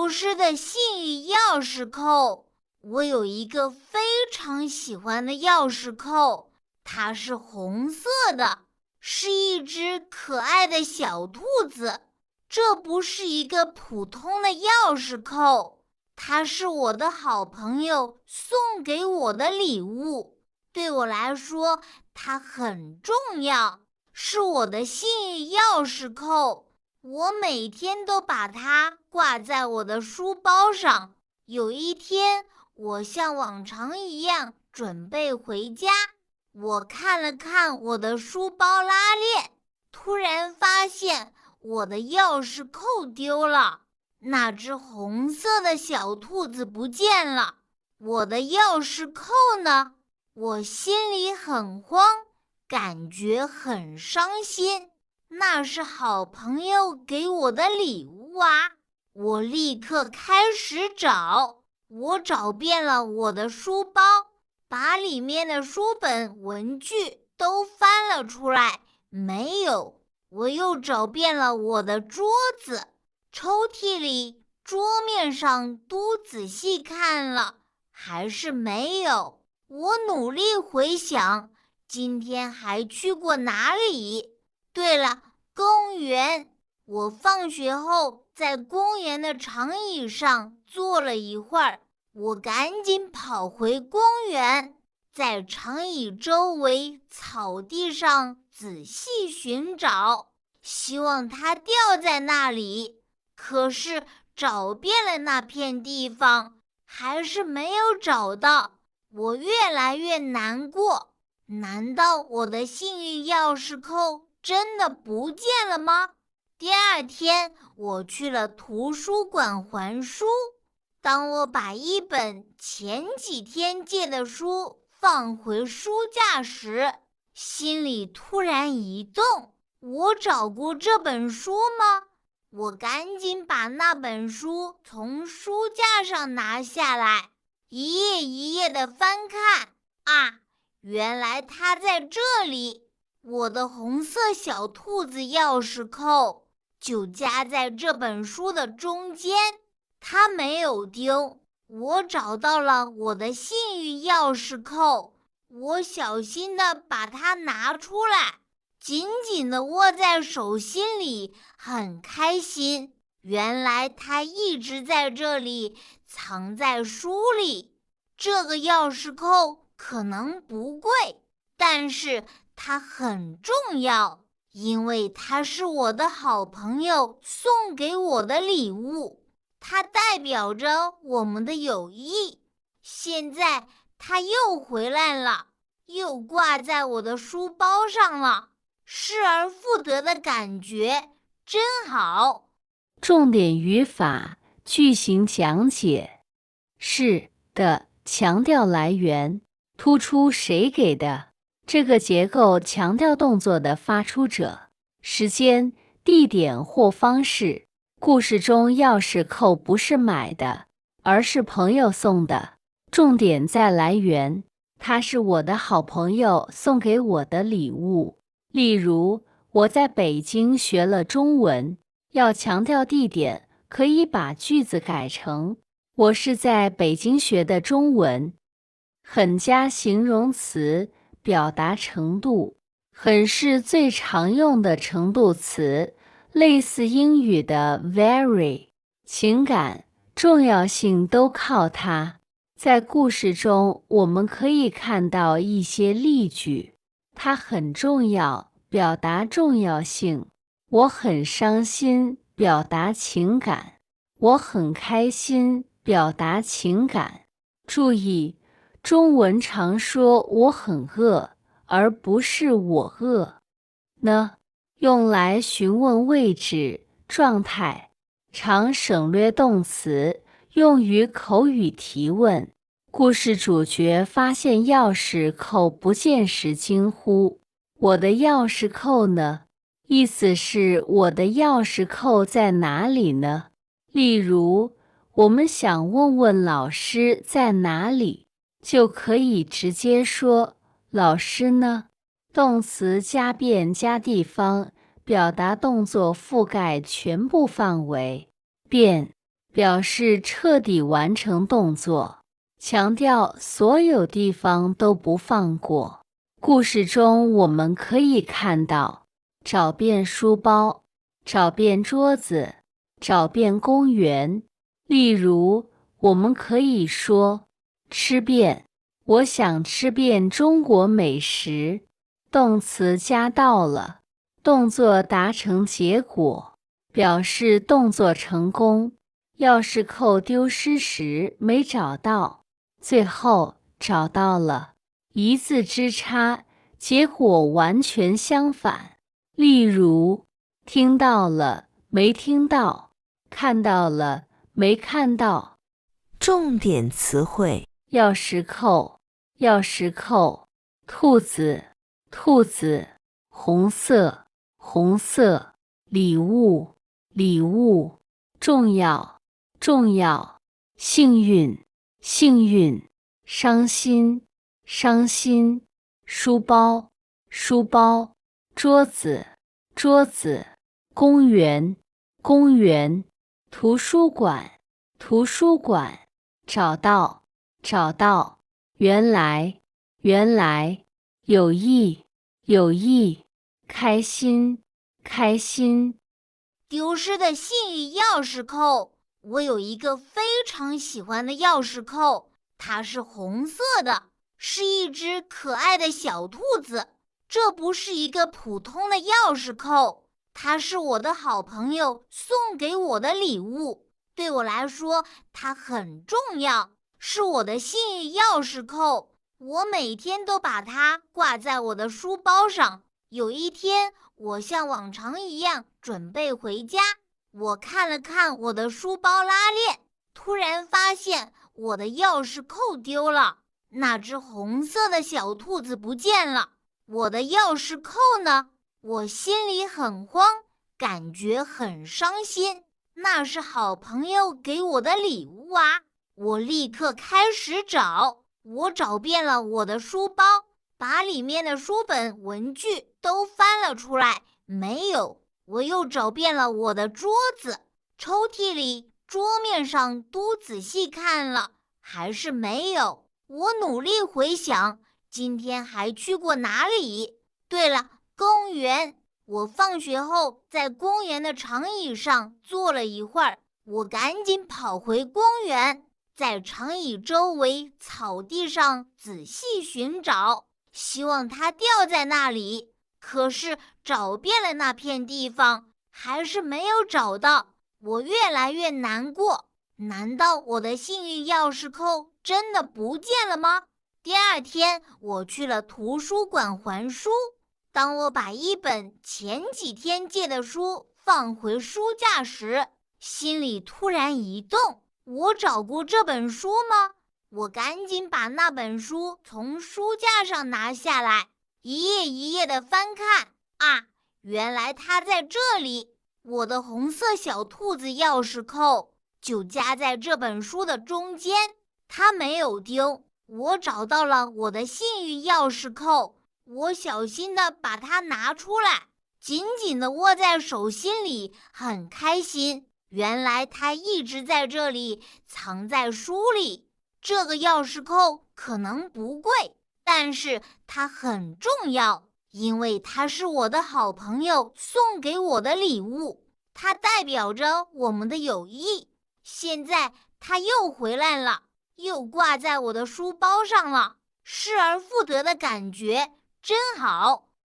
失的幸运钥匙扣。我有一个非常喜欢的钥匙扣，它是红色的，是一只可爱的小兔子。这不是一个普通的钥匙扣，它是我的好朋友送给我的礼物。对我来说，它很重要，是我的幸运钥匙扣。我每天都把它挂在我的书包上。有一天，我像往常一样准备回家，我看了看我的书包拉链，突然发现我的钥匙扣丢了，那只红色的小兔子不见了。我的钥匙扣呢？我心里很慌，感觉很伤心。那是好朋友给我的礼物啊！我立刻开始找，我找遍了我的书包，把里面的书本、文具都翻了出来，没有。我又找遍了我的桌子、抽屉里、桌面上，都仔细看了，还是没有。我努力回想，今天还去过哪里？对了，公园。我放学后在公园的长椅上坐了一会儿，我赶紧跑回公园，在长椅周围草地上仔细寻找，希望它掉在那里。可是找遍了那片地方，还是没有找到。我越来越难过，难道我的幸运钥匙扣真的不见了吗？第二天，我去了图书馆还书。当我把一本前几天借的书放回书架时，心里突然一动，我找过这本书吗？我赶紧把那本书从书架上拿下来，一页一页地翻看。啊，原来它在这里！我的红色小兔子钥匙扣就夹在这本书的中间，它没有丢。我找到了我的幸运钥匙扣，我小心地把它拿出来，紧紧地握在手心里，很开心。原来它一直在这里，藏在书里。这个钥匙扣可能不贵，但是它很重要，因为它是我的好朋友送给我的礼物，它代表着我们的友谊。现在它又回来了，又挂在我的书包上了，失而复得的感觉真好。重点语法句型讲解：是的，强调来源，突出谁给的。这个结构强调动作的发出者、时间、地点或方式。故事中钥匙扣不是买的，而是朋友送的。重点在来源，它是我的好朋友送给我的礼物。例如，我在北京学了中文。要强调地点，可以把句子改成我是在北京学的中文。很加形容词，表达程度。很是最常用的程度词，类似英语的 very。情感、重要性都靠它。在故事中，我们可以看到一些例句。它很重要，表达重要性。我很伤心，表达情感。我很开心，表达情感。注意，中文常说我很饿，而不是我饿。呢，用来询问位置、状态，常省略动词，用于口语提问。故事主角发现钥匙扣不见时惊呼：“我的钥匙扣呢？”意思是我的钥匙扣在哪里呢？例如，我们想问问老师在哪里，就可以直接说老师呢？动词加变加地方，表达动作覆盖全部范围。变表示彻底完成动作，强调所有地方都不放过。故事中我们可以看到，找遍书包，找遍桌子，找遍公园。例如，我们可以说吃遍，我想吃遍中国美食。动词加到了，动作达成结果，表示动作成功。钥匙扣丢失时没找到，最后找到了，一字之差，结果完全相反。例如，听到了没听到，看到了没看到。重点词汇：钥匙扣，钥匙扣；兔子，兔子；红色，红色；礼物，礼物；重要，重要；幸运，幸运；伤心，伤心；书包，书包；桌子，桌子；公园，公园；图书馆，图书馆；找到，找到；原来，原来；有意，有意；开心，开心。丢失的幸运钥匙扣。我有一个非常喜欢的钥匙扣，它是红色的，是一只可爱的小兔子。这不是一个普通的钥匙扣，它是我的好朋友送给我的礼物。对我来说，它很重要，是我的幸运钥匙扣。我每天都把它挂在我的书包上。有一天，我像往常一样准备回家，我看了看我的书包拉链，突然发现我的钥匙扣丢了，那只红色的小兔子不见了。我的钥匙扣呢？我心里很慌，感觉很伤心。那是好朋友给我的礼物啊！我立刻开始找，我找遍了我的书包，把里面的书本、文具都翻了出来，没有。我又找遍了我的桌子、抽屉里、桌面上，都仔细看了，还是没有。我努力回想，今天还去过哪里？对了，公园。我放学后在公园的长椅上坐了一会儿，我赶紧跑回公园，在长椅周围草地上仔细寻找，希望它掉在那里。可是找遍了那片地方，还是没有找到。我越来越难过，难道我的幸运钥匙扣真的不见了吗？第二天，我去了图书馆还书。当我把一本前几天借的书放回书架时，心里突然一动，我找过这本书吗？我赶紧把那本书从书架上拿下来，一页一页地翻看。啊，原来它在这里！我的红色小兔子钥匙扣就夹在这本书的中间，它没有丢。我找到了我的幸运钥匙扣。我小心地把它拿出来，紧紧地握在手心里，很开心。原来它一直在这里，藏在书里。这个钥匙扣可能不贵，但是它很重要，因为它是我的好朋友送给我的礼物，它代表着我们的友谊。现在它又回来了，又挂在我的书包上了，失而复得的感觉真好。